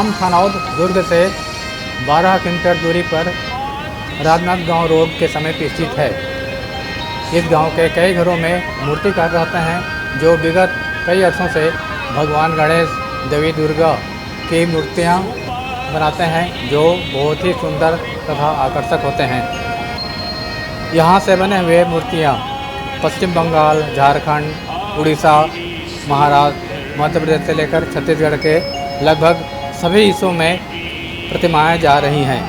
ग्राम थनौद दुर्ग से 12 किलोमीटर दूरी पर राजनाथ गांव रोड के समीप स्थित है। इस गांव के कई घरों में मूर्तिकार रहते हैं जो विगत कई वर्षों से भगवान गणेश, देवी दुर्गा की मूर्तियां बनाते हैं जो बहुत ही सुंदर तथा आकर्षक होते हैं। यहां से बने हुए मूर्तियां पश्चिम बंगाल, झारखंड, उड़ीसा, महाराष्ट्र, मध्य प्रदेश से लेकर छत्तीसगढ़ के लगभग सभी हिस्सों में प्रतिमाएं जा रही हैं।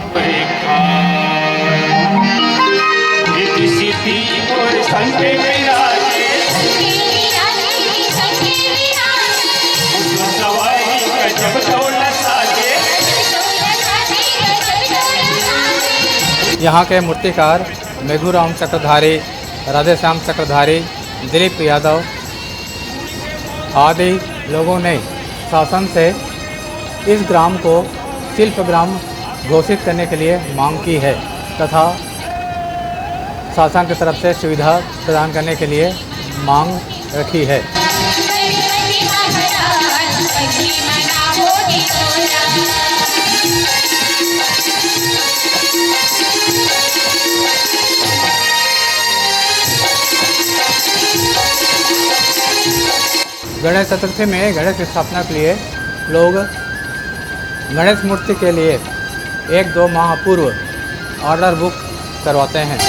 यहाँ के मूर्तिकार मेघूराम चक्रधारी, राधेश्याम चक्रधारी, दिलीप यादव आदि लोगों ने शासन से इस ग्राम को शिल्प ग्राम घोषित करने के लिए मांग की है तथा शासन की तरफ से सुविधा प्रदान करने के लिए मांग रखी है। गणेश चतुर्थी में गणेश स्थापना के लिए लोग गणेश मूर्ति के लिए 1-2 माह पूर्व ऑर्डर बुक करवाते हैं।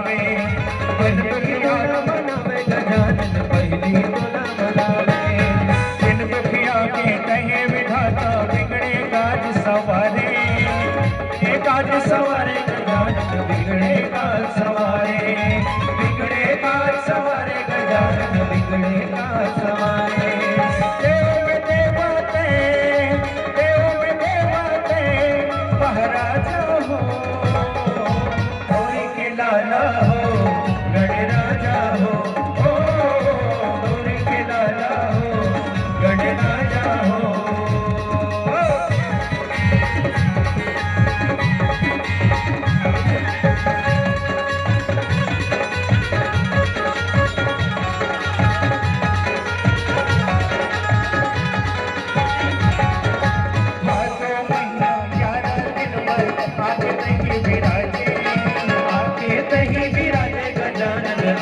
आवे, गणपति यार मनावे गजानन पहली तोला मनावे। इन दुखिया के कहे विधाता बिगड़े काज सवारे, ये काज सवारे गजानन बिगड़े काज सवारे, बिगड़े काज सवारे गजानन बिगड़े काज सवारे। देव में देवते, देव में देवते महाराजा हो, गौरी के लाला हो, गणराजा हो, गौरी के लाला हो, गणराजा हो।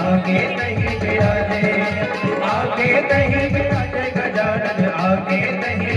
आगे नहीं बिराजे, आगे नहीं बिराजे गजानन, आगे नहीं